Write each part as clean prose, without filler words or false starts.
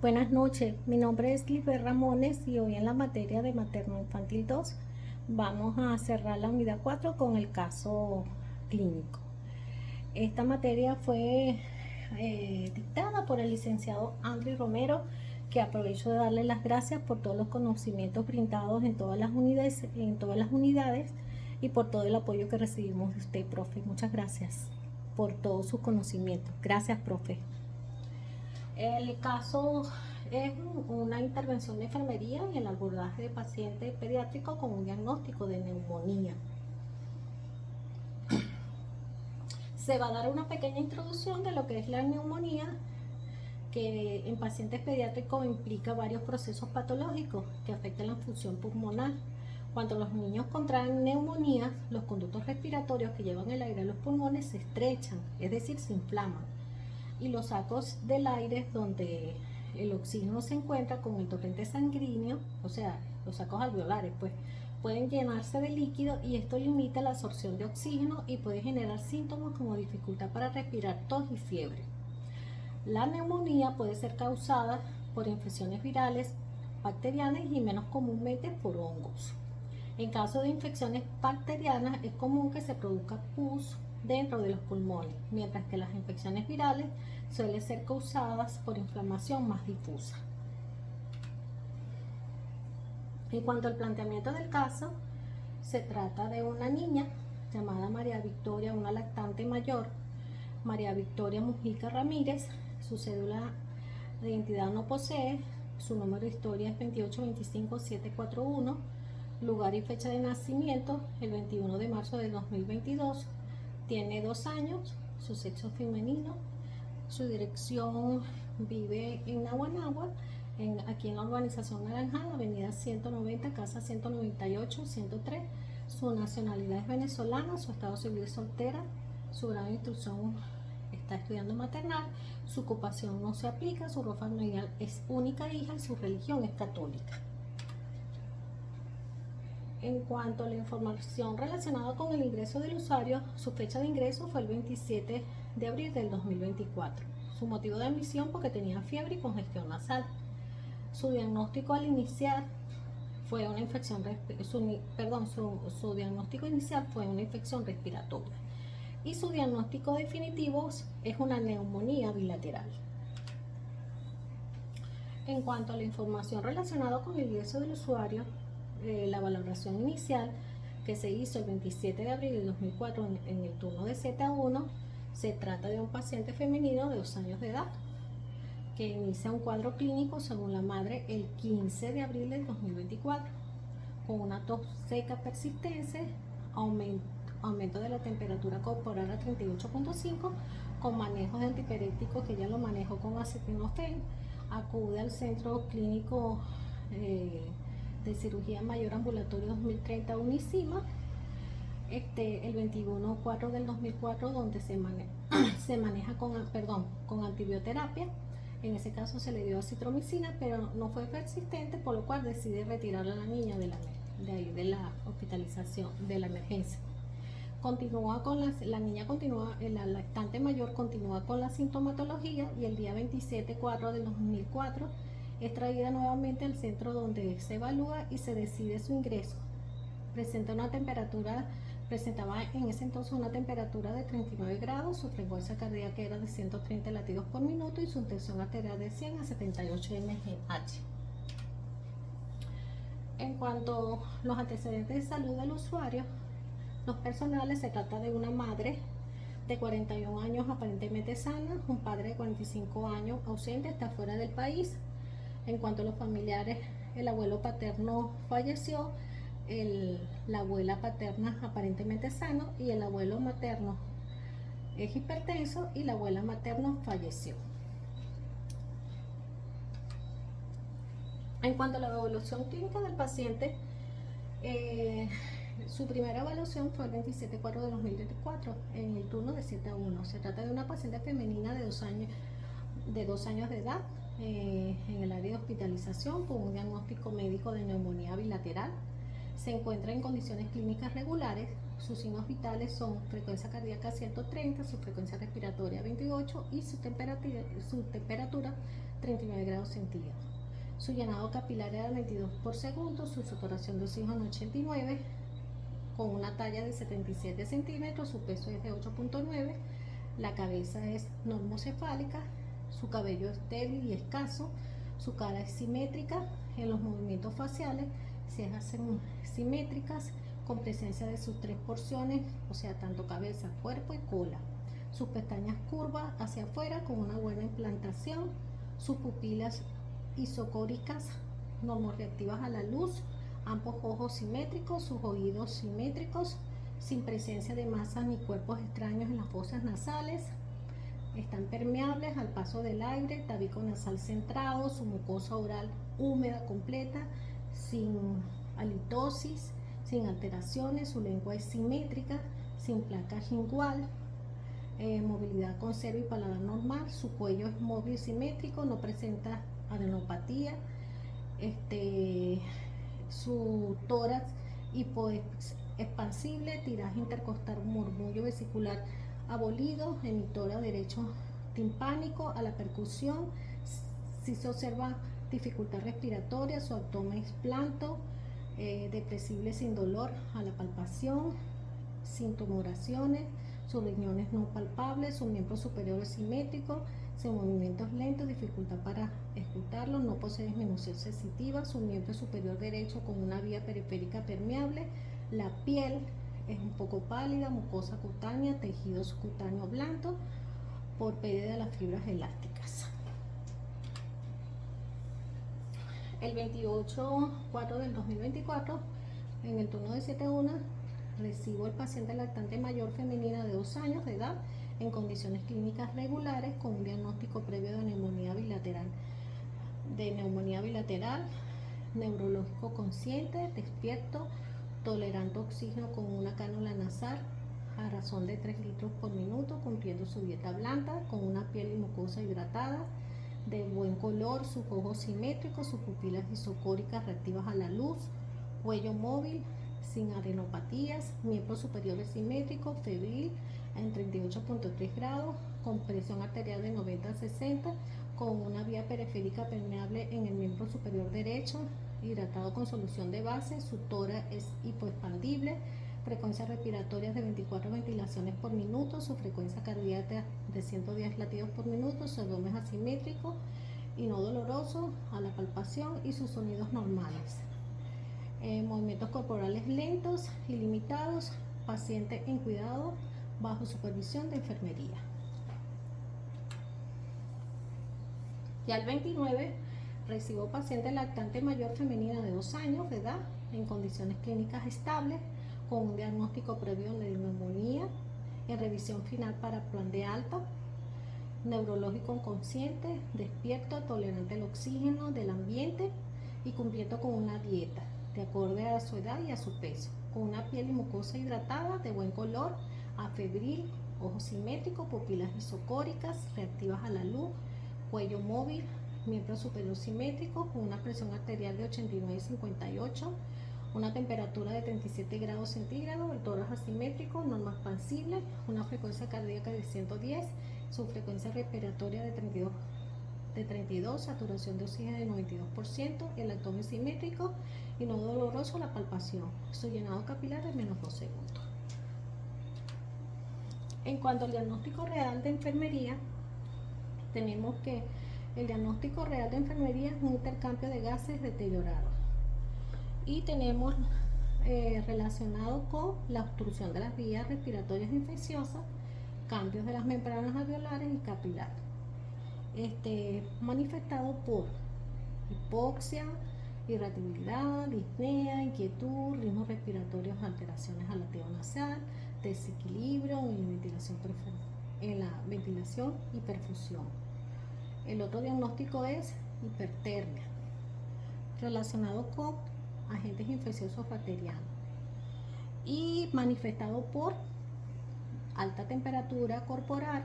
Buenas noches, mi nombre es Lisbeth Ramones y hoy en la materia de materno-infantil 2 vamos a cerrar la unidad 4 con el caso clínico. Esta materia fue dictada por el licenciado Andrew Romero, que aprovecho de darle las gracias por todos los conocimientos brindados en todas las unidades y por todo el apoyo que recibimos de usted, profe. Muchas gracias por todos sus conocimientos. Gracias, profe. El caso es una intervención de enfermería en el abordaje de paciente pediátrico con un diagnóstico de neumonía. Se va a dar una pequeña introducción de lo que es la neumonía, que en pacientes pediátricos implica varios procesos patológicos que afectan la función pulmonar. Cuando los niños contraen neumonía, los conductos respiratorios que llevan el aire a los pulmones se estrechan, es decir, se inflaman, y los sacos del aire donde el oxígeno se encuentra con el torrente sanguíneo, o sea, los sacos alveolares, pues pueden llenarse de líquido y esto limita la absorción de oxígeno y puede generar síntomas como dificultad para respirar, tos y fiebre. La neumonía puede ser causada por infecciones virales, bacterianas y menos comúnmente por hongos. En caso de infecciones bacterianas es común que se produzca pus dentro de los pulmones, mientras que las infecciones virales suelen ser causadas por inflamación más difusa. En cuanto al planteamiento del caso, se trata de una niña llamada María Victoria, una lactante mayor, María Victoria Mujica Ramírez. Su cédula de identidad no posee, su número de historia es 2825741, lugar y fecha de nacimiento el 21 de marzo de 2022, tiene 2 años, su sexo femenino, su dirección, vive en Naguanagua, aquí en la urbanización Naranjal, avenida 190, casa 198, 103. Su nacionalidad es venezolana, su estado civil es soltera, su grado de instrucción está estudiando maternal, su ocupación no se aplica, su rol familiar es única hija y su religión es católica. En cuanto a la información relacionada con el ingreso del usuario, su fecha de ingreso fue el 27 de abril del 2024. Su motivo de admisión porque tenía fiebre y congestión nasal. Su diagnóstico al iniciar fue una infección, su diagnóstico inicial fue una infección respiratoria y su diagnóstico definitivo es una neumonía bilateral. En cuanto a la información relacionada con el ingreso del usuario, la valoración inicial que se hizo el 27 de abril de 2004 en el turno de Z1, se trata de un paciente femenino de 2 años de edad que inicia un cuadro clínico según la madre el 15 de abril del 2024 con una tos seca persistente, aumento de la temperatura corporal a 38.5, con manejos de antipiréticos que ella lo manejó con acetaminofén. Acude al centro clínico de cirugía mayor ambulatorio 2030 Unicima el 21/4 del 2004, donde se maneja con antibioterapia. En ese caso se le dio acitromicina, pero no fue persistente, por lo cual decide retirar a la niña de la hospitalización, de la emergencia. La lactante mayor continúa con la sintomatología y el día 27/4 del 2004 es traída nuevamente al centro donde se evalúa y se decide su ingreso. Presentaba en ese entonces una temperatura de 39 grados, su frecuencia cardíaca era de 130 latidos por minuto y su tensión arterial de 100 a 78 mmHg. En cuanto a los antecedentes de salud del usuario, los personales, se trata de una madre de 41 años aparentemente sana, un padre de 45 años ausente, está fuera del país. En cuanto a los familiares, el abuelo paterno falleció, la abuela paterna aparentemente sano y el abuelo materno es hipertenso y la abuela materna falleció. En cuanto a la evaluación clínica del paciente, su primera evaluación fue el 27/4 de 2024 en el turno de 7-1. Se trata de una paciente femenina de 2 años de edad en el área de hospitalización con un diagnóstico médico de neumonía bilateral. Se encuentra en condiciones clínicas regulares. Sus signos vitales son frecuencia cardíaca 130, su frecuencia respiratoria 28 y su temperatura 39 grados centígrados. Su llenado capilar era 22 por segundo, su saturación de oxígeno 89, con una talla de 77 centímetros, su peso es de 8.9, la cabeza es normocefálica, su cabello es débil y escaso, su cara es simétrica, en los movimientos faciales se hacen simétricas con presencia de sus tres porciones, o sea, tanto cabeza, cuerpo y cola. Sus pestañas curvas hacia afuera con una buena implantación, sus pupilas isocóricas normorreactivas a la luz, ambos ojos simétricos, sus oídos simétricos, sin presencia de masas ni cuerpos extraños en las fosas nasales, están permeables al paso del aire, tabico nasal centrado, su mucosa oral húmeda completa, sin halitosis, sin alteraciones, su lengua es simétrica, sin placa lingual, movilidad con cero y paladar normal, su cuello es móvil simétrico, no presenta adenopatía, su tórax hipoexpansible, tiraje intercostal, murmullo vesicular abolido, emitora derecho timpánico a la percusión, si se observa dificultad respiratoria, su abdomen es plano, depresible sin dolor a la palpación, sin tumoraciones, sus riñones no palpables, su miembro superior es simétrico, sin movimientos lentos, dificultad para escrutarlo, no posee disminución sensitiva, su miembro superior derecho con una vía periférica permeable, la piel es un poco pálida, mucosa cutánea, tejido subcutáneo blando por pérdida de las fibras elásticas. El 28/4 del 2024, en el turno de 7:1, recibo el paciente lactante mayor femenina de 2 años de edad en condiciones clínicas regulares con un diagnóstico previo de neumonía bilateral, neurológico consciente, despierto, tolerante a oxígeno con una cánula nasal a razón de 3 litros por minuto, cumpliendo su dieta blanda, con una piel y mucosa hidratada, de buen color, sus ojos simétricos, sus pupilas isocóricas reactivas a la luz, cuello móvil, sin adenopatías, miembro superior simétrico, febril en 38.3 grados, con presión arterial de 90 a 60, con una vía periférica permeable en el miembro superior derecho, hidratado con solución de base, su tórax es hipoexpandible, frecuencia respiratoria de 24 ventilaciones por minuto, su frecuencia cardíaca de 110 latidos por minuto, su abdomen asimétrico y no doloroso a la palpación y sus sonidos normales. Movimientos corporales lentos y limitados, paciente en cuidado bajo supervisión de enfermería. Y al 29 recibo paciente lactante mayor femenina de 2 años de edad en condiciones clínicas estables con un diagnóstico previo de neumonía, en revisión final para plan de alta, neurológico consciente, despierto, tolerante al oxígeno del ambiente y cumpliendo con una dieta de acuerdo a su edad y a su peso, con una piel y mucosa hidratada de buen color, afebril, ojos simétricos, pupilas isocóricas reactivas a la luz, cuello móvil, miembro superior simétrico, con una presión arterial de 89/58, una temperatura de 37 grados centígrados, el tórax asimétrico, norma expansible, una frecuencia cardíaca de 110, su frecuencia respiratoria de 32, saturación de oxígeno de 92%, el abdomen simétrico y no doloroso la palpación, su llenado capilar de menos 2 segundos. En cuanto al diagnóstico real de enfermería, tenemos que el diagnóstico real de enfermería es un intercambio de gases deteriorados y tenemos relacionado con la obstrucción de las vías respiratorias infecciosas, cambios de las membranas alveolares y capilares, manifestado por hipoxia, irritabilidad, disnea, inquietud, ritmos respiratorios, alteraciones al latido nasal, desequilibrio en la ventilación y perfusión. El otro diagnóstico es hipertermia, relacionado con agentes infecciosos bacterianos y manifestado por alta temperatura corporal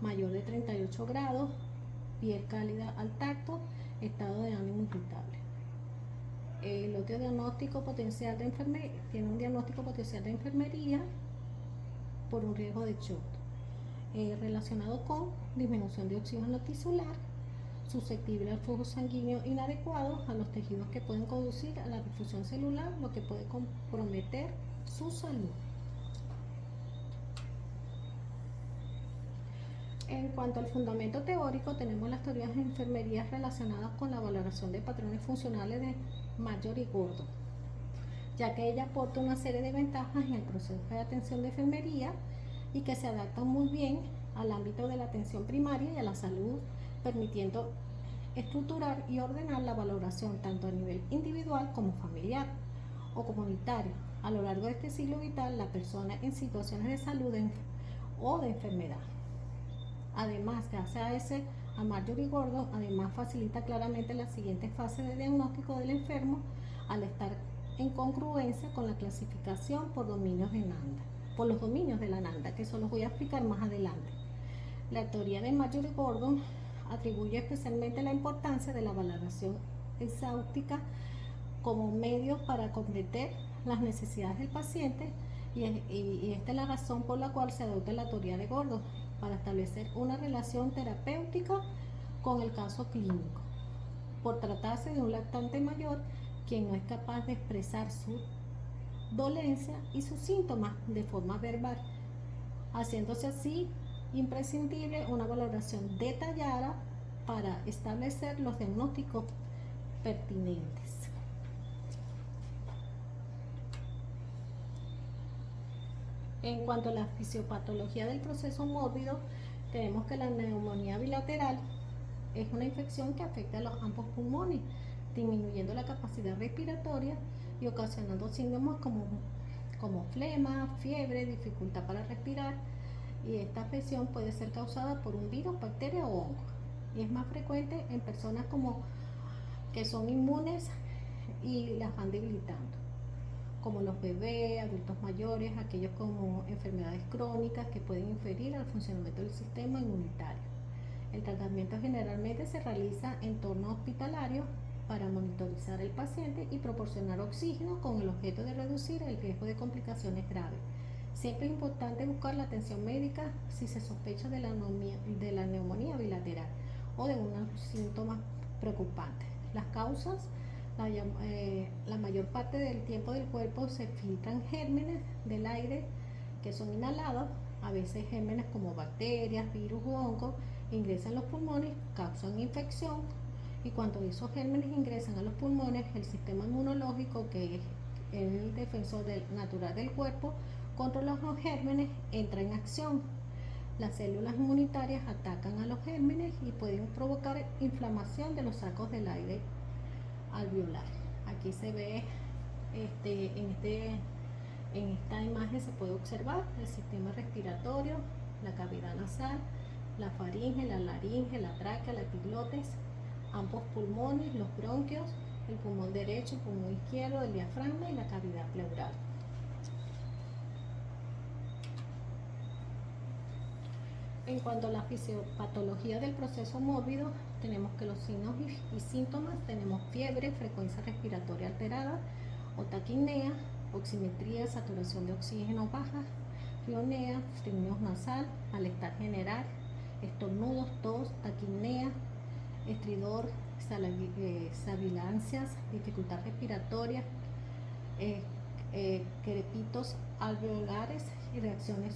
mayor de 38 grados, piel cálida al tacto, estado de ánimo irritable. El diagnóstico potencial de tiene un diagnóstico potencial de enfermería por un riesgo de shock, relacionado con disminución de oxígeno tisular, susceptible al flujo sanguíneo inadecuado a los tejidos que pueden conducir a la difusión celular, lo que puede comprometer su salud. En cuanto al fundamento teórico, tenemos las teorías de enfermería relacionadas con la valoración de patrones funcionales de mayor y gordo, ya que ella aporta una serie de ventajas en el proceso de atención de enfermería y que se adaptan muy bien al ámbito de la atención primaria y a la salud, permitiendo estructurar y ordenar la valoración tanto a nivel individual como familiar o comunitario. A lo largo de este ciclo vital, la persona en situaciones de salud o de enfermedad. Además, gracias a mayor y gordo, además facilita claramente la siguiente fase de diagnóstico del enfermo al estar en congruencia con la clasificación por dominios de Nanda, por los dominios de la Nanda, que eso los voy a explicar más adelante. La teoría de mayor y gordo atribuye especialmente la importancia de la valoración exhaustiva como medio para comprender las necesidades del paciente y esta es la razón por la cual se adopta la teoría de Gordo para establecer una relación terapéutica con el caso clínico, por tratarse de un lactante mayor quien no es capaz de expresar su dolencia y sus síntomas de forma verbal, haciéndose así imprescindible una valoración detallada para establecer los diagnósticos pertinentes. En cuanto a la fisiopatología del proceso mórbido, tenemos que la neumonía bilateral es una infección que afecta a los ambos pulmones, disminuyendo la capacidad respiratoria y ocasionando síntomas como flema, fiebre, dificultad para respirar, y esta afección puede ser causada por un virus, bacteria o hongo, y es más frecuente en personas que son inmunes y las van debilitando, como los bebés, adultos mayores, aquellos con enfermedades crónicas que pueden inferir al funcionamiento del sistema inmunitario. El tratamiento generalmente se realiza en entorno hospitalario para monitorizar al paciente y proporcionar oxígeno con el objeto de reducir el riesgo de complicaciones graves. Siempre es importante buscar la atención médica si se sospecha de la neumonía bilateral o de unos síntomas preocupantes. Las causas: la mayor parte del tiempo del cuerpo se filtran gérmenes del aire que son inhalados, a veces gérmenes como bacterias, virus u hongos ingresan a los pulmones, causan infección, y cuando esos gérmenes ingresan a los pulmones, el sistema inmunológico, que es el defensor natural del cuerpo contra los gérmenes, entra en acción. Las células inmunitarias atacan a los gérmenes y pueden provocar inflamación de los sacos del aire alveolar. Aquí se ve en esta imagen se puede observar el sistema respiratorio, la cavidad nasal, la faringe, la laringe, la tráquea, la epiglotis, ambos pulmones, los bronquios, el pulmón derecho, el pulmón izquierdo, el diafragma y la cavidad pleural. En cuanto a la fisiopatología del proceso mórbido, tenemos que los signos y síntomas: tenemos fiebre, frecuencia respiratoria alterada o taquipnea, oximetría, saturación de oxígeno baja, rionea, frenillos nasal, malestar general, estornudos, tos, taquipnea, estridor, sibilancias, dificultad respiratoria, crepitos alveolares y reacciones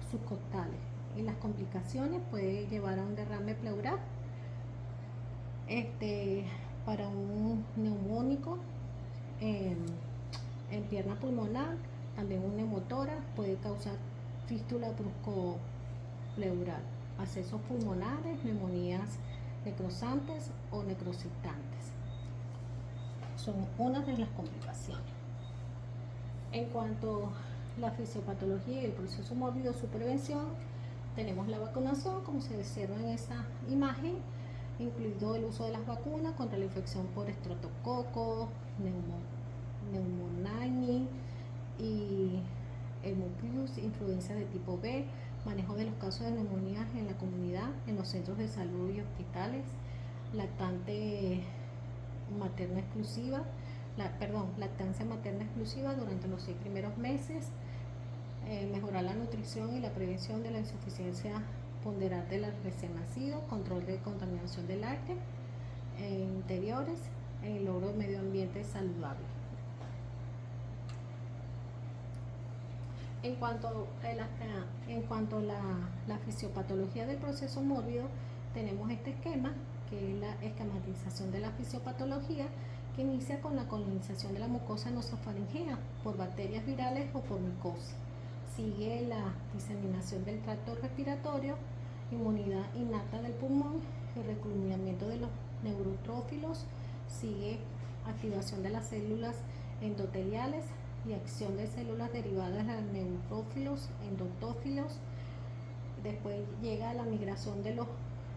subcostales. Y las complicaciones puede llevar a un derrame pleural, para un neumónico en pierna pulmonar, también un neumotórax puede causar fístula bruscopleural, abscesos pulmonares, neumonías necrosantes o necrocitantes. Son unas de las complicaciones. En cuanto a la fisiopatología y el proceso mórbido, su prevención, tenemos la vacunación, como se observa en esa imagen, incluido el uso de las vacunas contra la infección por estreptococo, neumonía y Haemophilus, influenza de tipo B, manejo de los casos de neumonía en la comunidad, en los centros de salud y hospitales, lactante materna exclusiva, lactancia materna exclusiva durante los 6 primeros meses, mejorar la nutrición y la prevención de la insuficiencia ponderal del recién nacido, control de contaminación del aire, interiores, el logro de medio ambiente saludable. En cuanto a la fisiopatología del proceso mórbido, tenemos este esquema, que es la esquematización de la fisiopatología, que inicia con la colonización de la mucosa nasofaringea por bacterias virales o por micosis. Sigue la diseminación del tracto respiratorio, inmunidad innata del pulmón, el reclutamiento de los neutrófilos, sigue activación de las células endoteliales y acción de células derivadas de los neutrófilos, endófilos. Después llega la migración de los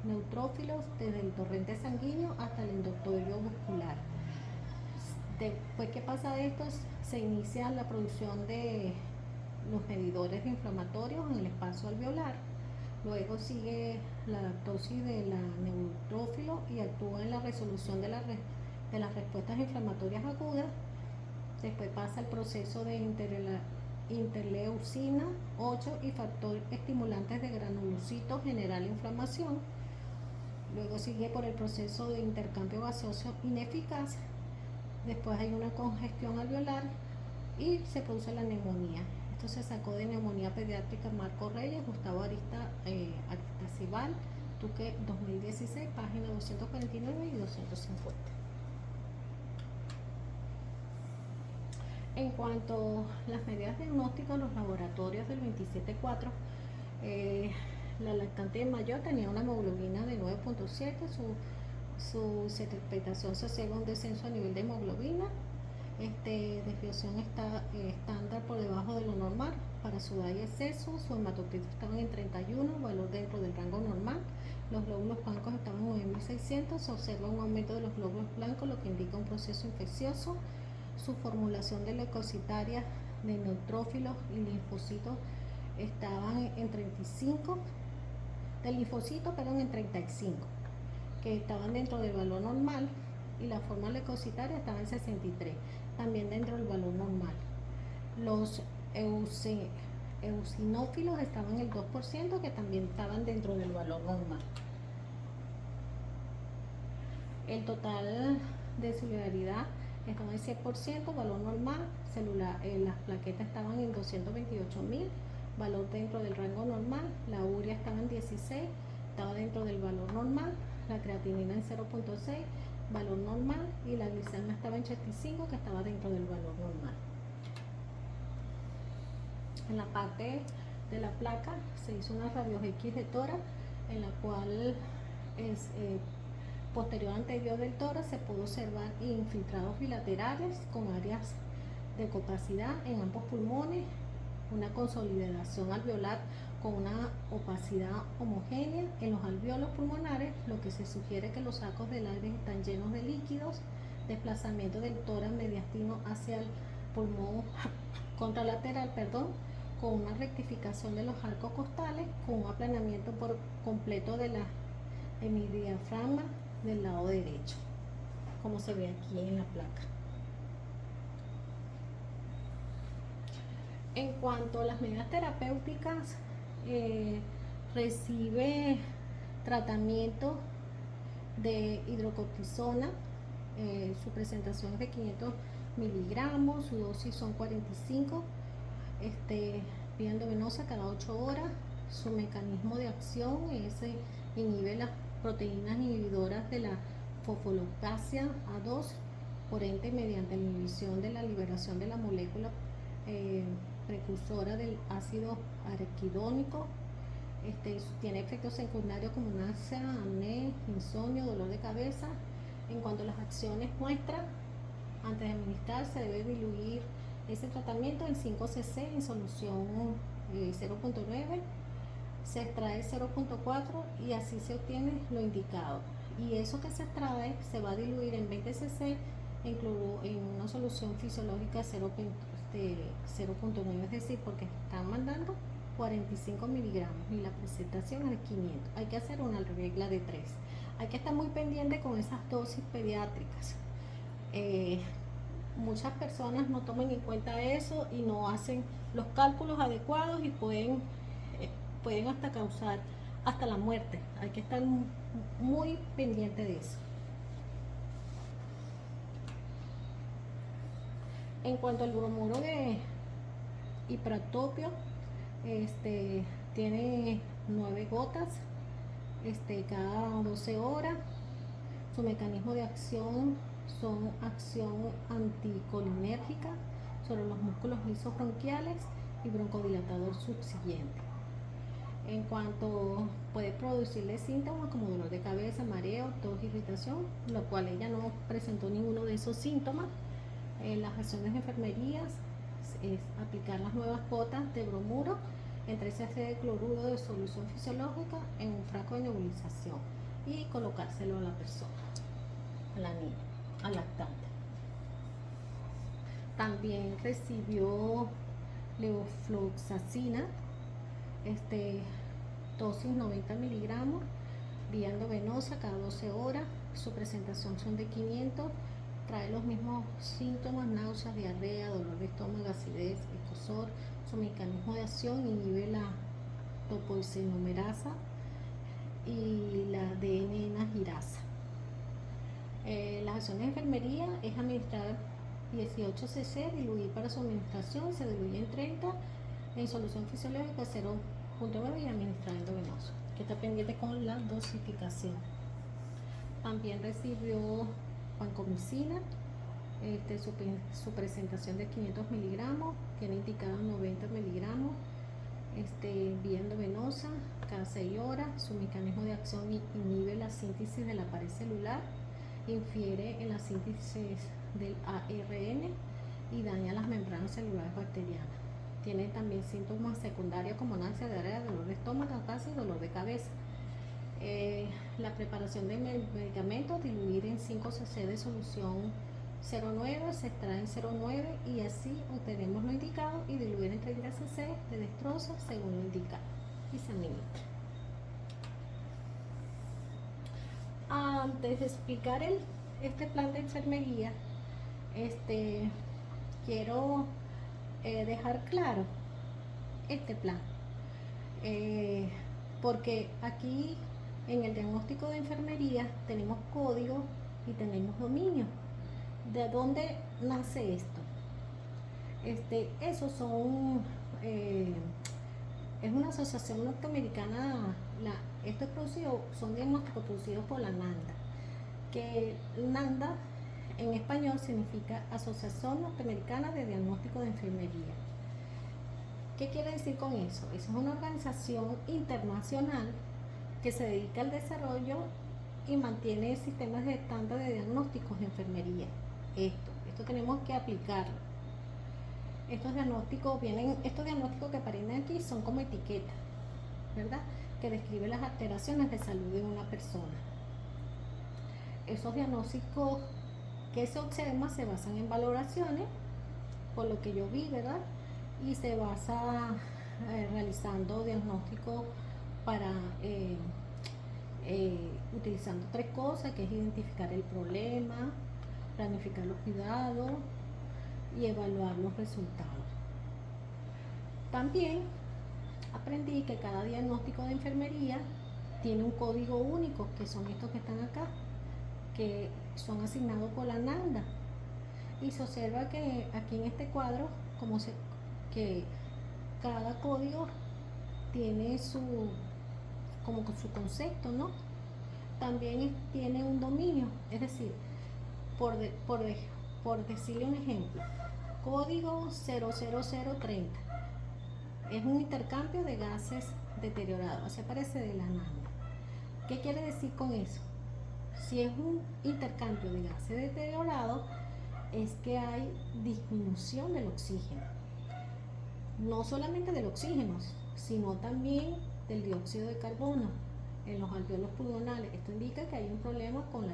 neutrófilos desde el torrente sanguíneo hasta el endotelio muscular. Después que pasa esto, se inicia la producción de los medidores inflamatorios en el espacio alveolar. Luego sigue la apoptosis de la neutrófilo y actúa en la resolución de las respuestas inflamatorias agudas. Después pasa el proceso de interleucina 8 y factor estimulantes de granulocitos generar inflamación. Luego sigue por el proceso de intercambio gaseoso ineficaz. Después hay una congestión alveolar y se produce la neumonía. Esto se sacó de Neumonía Pediátrica Marco Reyes, Gustavo Aristizabal, Tuque 2016, página 249 y 250. En cuanto a las medidas diagnósticas, los laboratorios del 27.4, la lactante mayor tenía una hemoglobina de 9.7, su interpretación se observa un descenso a nivel de hemoglobina, desviación estándar por debajo de lo normal, para sudar y exceso, su hematocrito estaban en 31, valor dentro del rango normal, los glóbulos blancos estaban en 9600, se observa un aumento de los glóbulos blancos, lo que indica un proceso infeccioso. Su formulación de leucocitarias de neutrófilos y linfocitos estaban en 35, del linfocito, perdón, en 35, que estaban dentro del valor normal, y la forma leucocitaria estaba en 63, también dentro del valor normal. Los eosinófilos estaban en el 2%, que también estaban dentro del valor normal. El total de celularidad estaba en 100%, valor normal. Las plaquetas estaban en 228.000, valor dentro del rango normal. La urea estaba en 16, estaba dentro del valor normal. La creatinina en 0.6, valor normal. Y la glicemia estaba en 85, que estaba dentro del valor normal. En la parte de la placa se hizo una radios X de tórax, en la cual posterior anterior del tórax se pudo observar infiltrados bilaterales con áreas de copacidad en ambos pulmones, una consolidación alveolar con una opacidad homogénea en los alvéolos pulmonares, lo que se sugiere que los sacos del aire están llenos de líquidos, desplazamiento del tórax mediastino hacia el pulmón contralateral, con una rectificación de los arcos costales, con un aplanamiento por completo de la hemidiafragma del lado derecho, como se ve aquí en la placa. En cuanto a las medidas terapéuticas, recibe tratamiento de hidrocortisona, su presentación es de 500 miligramos, su dosis son 45, vía endovenosa cada 8 horas. Su mecanismo de acción es inhibe las proteínas inhibidoras de la fosfolipasa A2, por ende mediante la inhibición de la liberación de la molécula precursora del ácido araquidónico. Tiene efectos secundarios como náusea, apnea, insomnio, dolor de cabeza. En cuanto a las acciones muestras, antes de administrar se debe diluir ese tratamiento en 5 cc en solución 0.9, se extrae 0.4 y así se obtiene lo indicado. Y eso que se extrae se va a diluir en 20 cc en una solución fisiológica 0.9, es decir, porque están mandando 45 miligramos y la presentación es de 500. Hay que hacer una regla de 3. Hay que estar muy pendiente con esas dosis pediátricas. muchas personas no toman en cuenta eso y no hacen los cálculos adecuados y pueden hasta causar hasta la muerte. Hay que estar muy pendiente de eso. En cuanto al bromuro de hiperactopio, tiene 9 gotas cada 12 horas. Su mecanismo de acción son acción anticolinérgica sobre los músculos lisos bronquiales y broncodilatador subsiguiente. En cuanto puede producirle síntomas como dolor de cabeza, mareo, tos, irritación, lo cual ella no presentó ninguno de esos síntomas. Las acciones de enfermería es aplicar las nuevas gotas de bromuro en 3 cc de cloruro de solución fisiológica en un frasco de nebulización y colocárselo a la persona, a la niña, al lactante. También recibió levofloxacina, dosis 90 miligramos, vía endovenosa cada 12 horas. Su presentación son de 500. Trae los mismos síntomas: náuseas, diarrea, dolor de estómago, acidez, escozor. Su mecanismo de acción inhibe la topoisomerasa y la DNA-girasa. Las acciones de enfermería es administrar 18 cc, diluir para su administración, se diluye en 30 en solución fisiológica 0.9 y administrar endovenoso, que está pendiente con la dosificación. También recibió vancomicina, su presentación de 500 miligramos, tiene indicado 90 miligramos, vía endovenosa cada 6 horas. Su mecanismo de acción inhibe la síntesis de la pared celular, infiere en la síntesis del ARN y daña las membranas celulares bacterianas. Tiene también síntomas secundarios como náusea, diarrea, dolor de estómago, gases y dolor de cabeza. La preparación de medicamentos: diluir en 5 cc de solución 0.9, se extrae en 0.9 y así obtenemos lo indicado, y diluir en 30 cc de destroza según lo indicado y se administra. Antes de explicar este plan de enfermería, quiero dejar claro este plan, porque aquí en el diagnóstico de enfermería tenemos código y tenemos dominio. ¿De dónde nace esto? Esos son, es una asociación norteamericana. Estos producidos son diagnósticos producidos por la NANDA, que NANDA en español significa Asociación Norteamericana de Diagnóstico de Enfermería. ¿Qué quiere decir con eso? Esa es una organización internacional que se dedica al desarrollo y mantiene sistemas de estándar de diagnósticos de enfermería. Esto tenemos que aplicarlo. Estos diagnósticos que aparecen aquí son como etiquetas, ¿verdad?, que describen las alteraciones de salud de una persona. Esos diagnósticos que se observan se basan en valoraciones, por lo que yo vi, ¿verdad?, y se basa realizando diagnósticos para utilizando 3 cosas, que es identificar el problema, planificar los cuidados y evaluar los resultados. También aprendí que cada diagnóstico de enfermería tiene un código único, que son estos que están acá, que son asignados por la NANDA, y se observa que aquí en este cuadro que cada código tiene su concepto, ¿no? También tiene un dominio, es decir, por decirle un ejemplo, código 00030 es un intercambio de gases deteriorados, así aparece de la NANDA. ¿Qué quiere decir con eso? Si es un intercambio de gases deteriorados, es que hay disminución del oxígeno, no solamente del oxígeno, sino también del dióxido de carbono en los alvéolos pulmonares. Esto indica que hay un problema con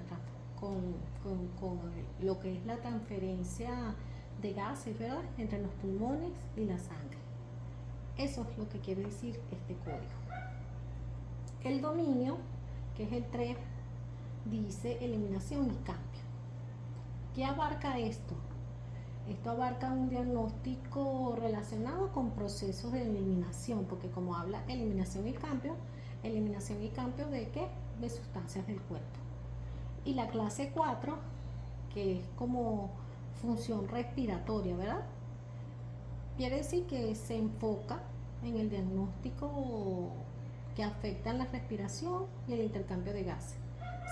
lo que es la transferencia de gases, ¿verdad?, entre los pulmones y la sangre. Eso es lo que quiere decir este código. El dominio, que es el 3, dice eliminación y cambio. ¿Qué abarca esto? Esto abarca un diagnóstico relacionado con procesos de eliminación, porque como habla eliminación y cambio de qué? De sustancias del cuerpo. Y la clase 4, que es como función respiratoria, ¿verdad? Quiere decir que se enfoca en el diagnóstico que afectan la respiración y el intercambio de gases.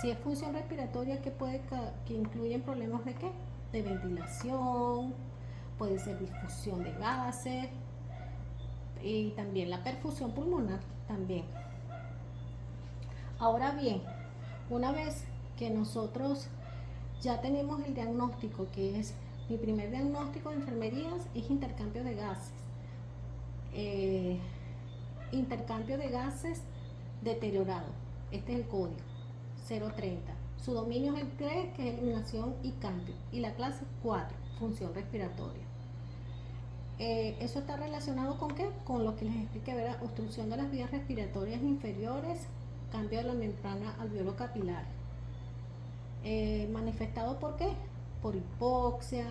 Si es función respiratoria, que incluyen problemas de qué? De ventilación, puede ser difusión de gases y también la perfusión pulmonar también. Ahora bien, una vez que nosotros ya tenemos el diagnóstico, que es mi primer diagnóstico de enfermerías, es intercambio de gases. Intercambio de gases deteriorado. Este es el código 030. Su dominio es el 3, que es eliminación y cambio. Y la clase 4, función respiratoria. Eso está relacionado con qué? Con lo que les expliqué, ¿verdad? Obstrucción de las vías respiratorias inferiores, cambio de la membrana alveolo-capilar. Manifestado por qué? Por hipoxia,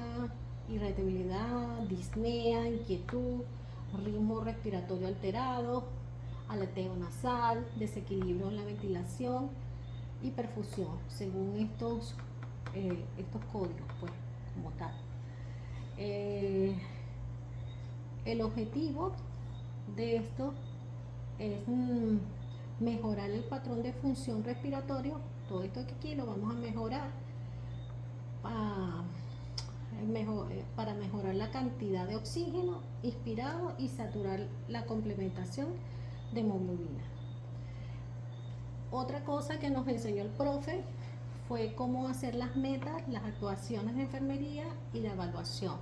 irritabilidad, disnea, inquietud, ritmo respiratorio alterado, aleteo nasal, desequilibrio en la ventilación y perfusión, según estos códigos, pues, como tal. El objetivo de esto es mejorar el patrón de función respiratorio. Todo esto que aquí lo vamos a mejorar para mejorar la cantidad de oxígeno inspirado y saturar la complementación de hemoglobina. Otra cosa que nos enseñó el profe fue cómo hacer las metas, las actuaciones de enfermería y la evaluación.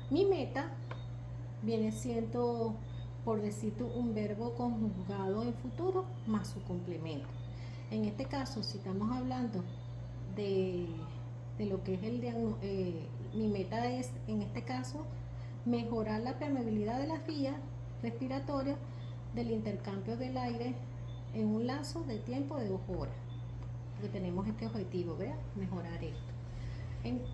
Mi meta viene siendo, por decirte, un verbo conjugado en futuro más su complemento. En este caso, si estamos hablando de lo que es el diagnóstico, mi meta es, en este caso, mejorar la permeabilidad de las vías respiratorias del intercambio del aire en un lapso de tiempo de 2 horas. Porque tenemos este objetivo, ¿verdad? Mejorar esto.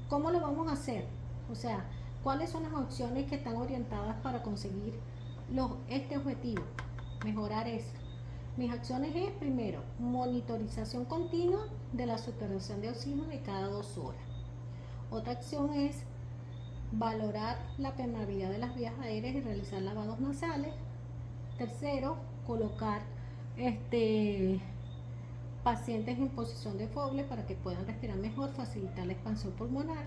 ¿Cómo lo vamos a hacer? O sea, ¿cuáles son las opciones que están orientadas para conseguir este objetivo? Mejorar eso. Mis acciones es, primero, monitorización continua de la saturación de oxígeno de cada 2 horas. Otra acción es valorar la permeabilidad de las vías aéreas y realizar lavados nasales. Tercero, colocar pacientes en posición de Fowler para que puedan respirar mejor, facilitar la expansión pulmonar.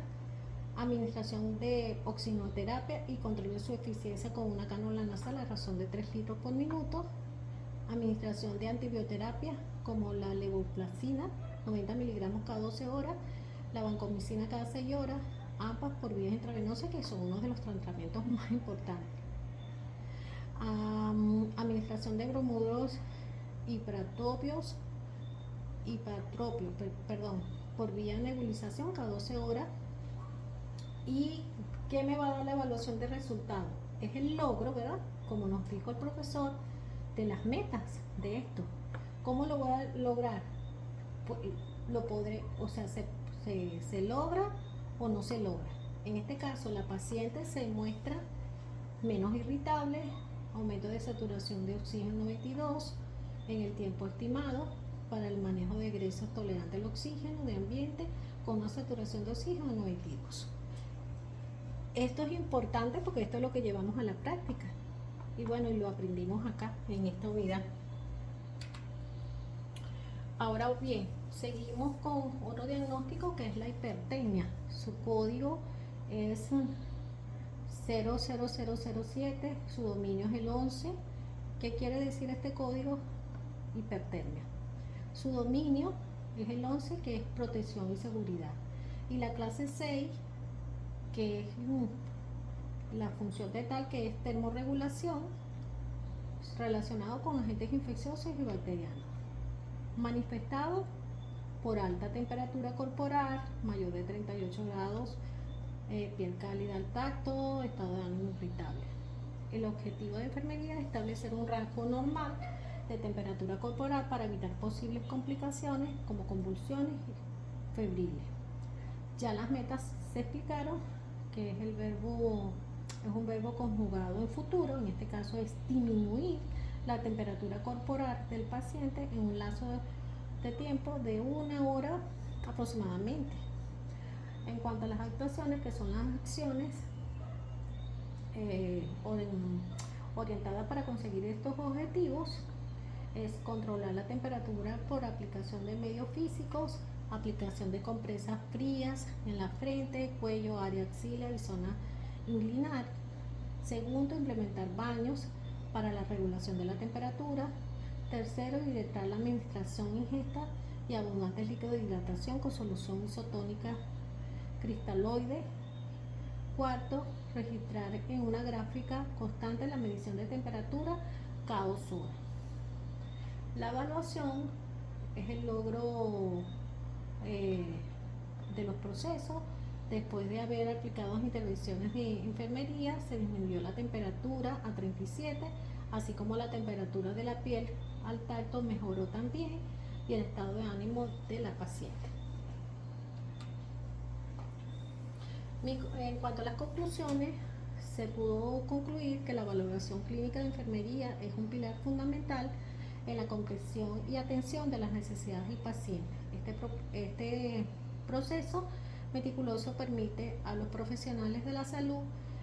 Administración de oxigenoterapia y control de su eficiencia con una cánula nasal a razón de 3 litros por minuto. Administración de antibioterapia como la levofloxacina, 90 miligramos cada 12 horas, la vancomicina cada 6 horas, ambas por vías intravenosas, que son uno de los tratamientos más importantes. Administración de bromuros hipertropios, por vía nebulización cada 12 horas. ¿Y qué me va a dar la evaluación de resultados? Es el logro, ¿verdad? Como nos dijo el profesor, de las metas de esto. ¿Cómo lo voy a lograr? Pues, lo podré, o sea, se logra o no se logra. En este caso, la paciente se muestra menos irritable, aumento de saturación de oxígeno 92 en el tiempo estimado para el manejo de egresos tolerantes al oxígeno de ambiente con una saturación de oxígeno 92. Esto es importante porque esto es lo que llevamos a la práctica. Y bueno, y lo aprendimos acá en esta unidad. Ahora bien, seguimos con otro diagnóstico que es la hipertermia. Su código es 00007, su dominio es el 11. ¿Qué quiere decir este código? Hipertermia. Su dominio es el 11, que es protección y seguridad. Y la clase 6, que es la función de tal, que es termorregulación, relacionado con agentes infecciosos y bacterianos. Manifestado por alta temperatura corporal, mayor de 38 grados, piel cálida al tacto, estado de ánimo irritable. El objetivo de enfermería es establecer un rango normal de temperatura corporal para evitar posibles complicaciones como convulsiones febriles. Ya las metas se explicaron, que es un verbo conjugado en futuro, en este caso es disminuir la temperatura corporal del paciente en un lapso de tiempo de 1 hora aproximadamente. En cuanto a las actuaciones, que son las acciones orientadas para conseguir estos objetivos, es controlar la temperatura por aplicación de medios físicos, aplicación de compresas frías en la frente, cuello, área axilar y zona inguinal. Segundo, implementar baños para la regulación de la temperatura. Tercero, evitar la administración, ingesta y abundantes líquidos de hidratación con solución isotónica cristaloide. Cuarto, registrar en una gráfica constante la medición de temperatura cada 2 horas. La evaluación es el logro de los procesos. Después de haber aplicado intervenciones de enfermería, se disminuyó la temperatura a 37, así como la temperatura de la piel al tacto mejoró también y el estado de ánimo de la paciente. En cuanto a las conclusiones, se pudo concluir que la valoración clínica de enfermería es un pilar fundamental en la comprensión y atención de las necesidades del paciente. Este proceso meticuloso permite a los profesionales de la salud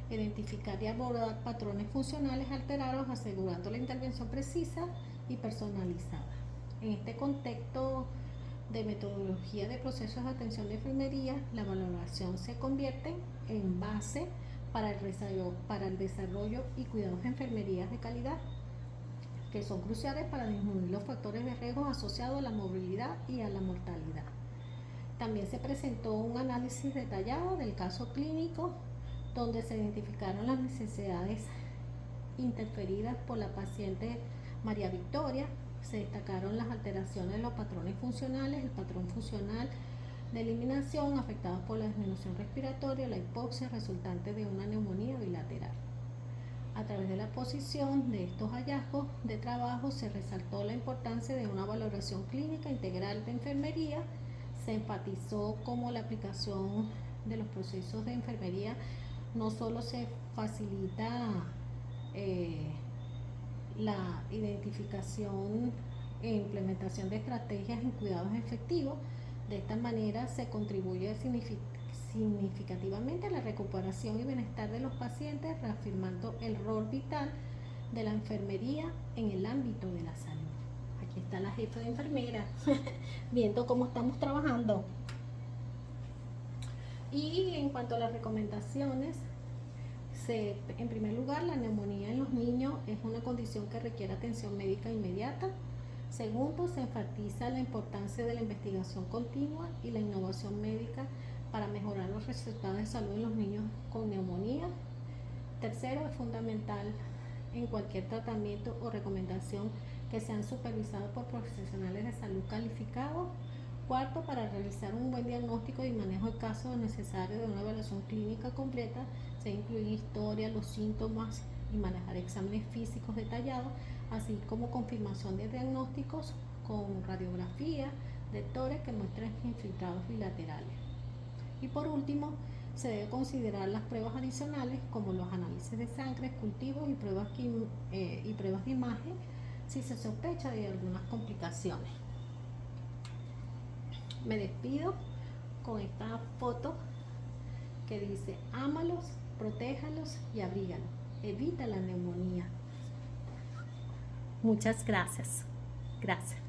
identificar y abordar patrones funcionales alterados, asegurando la intervención precisa y personalizada. En este contexto de metodología de procesos de atención de enfermería, la valoración se convierte en base para el desarrollo y cuidados de enfermerías de calidad, que son cruciales para disminuir los factores de riesgo asociados a la movilidad y a la mortalidad. También se presentó un análisis detallado del caso clínico, donde se identificaron las necesidades interferidas por la paciente María Victoria. Se destacaron las alteraciones de los patrones funcionales, el patrón funcional de eliminación afectados por la disminución respiratoria, la hipoxia resultante de una neumonía bilateral. A través de la exposición de estos hallazgos de trabajo, se resaltó la importancia de una valoración clínica integral de enfermería. Se enfatizó cómo la aplicación de los procesos de enfermería no solo se facilita la identificación e implementación de estrategias en cuidados efectivos. De esta manera se contribuye significativamente a la recuperación y bienestar de los pacientes, reafirmando el rol vital de la enfermería en el ámbito de la salud. Aquí está la jefa de enfermera viendo cómo estamos trabajando. Y en cuanto a las recomendaciones, en primer lugar, la neumonía en los niños es una condición que requiere atención médica inmediata. Segundo, se enfatiza la importancia de la investigación continua y la innovación médica para mejorar los resultados de salud en los niños con neumonía. Tercero, es fundamental en cualquier tratamiento o recomendación que sean supervisados por profesionales de salud calificados. Cuarto, para realizar un buen diagnóstico y manejo de casos necesarios de una evaluación clínica completa, se incluye historia, los síntomas y manejar exámenes físicos detallados, así como confirmación de diagnósticos con radiografía de tórax que muestran infiltrados bilaterales. Y por último, se debe considerar las pruebas adicionales como los análisis de sangre, cultivos y pruebas de imagen si se sospecha de algunas complicaciones. Me despido con esta foto que dice: ámalos, protéjalos y abrígalos, evita la neumonía. Muchas gracias. Gracias.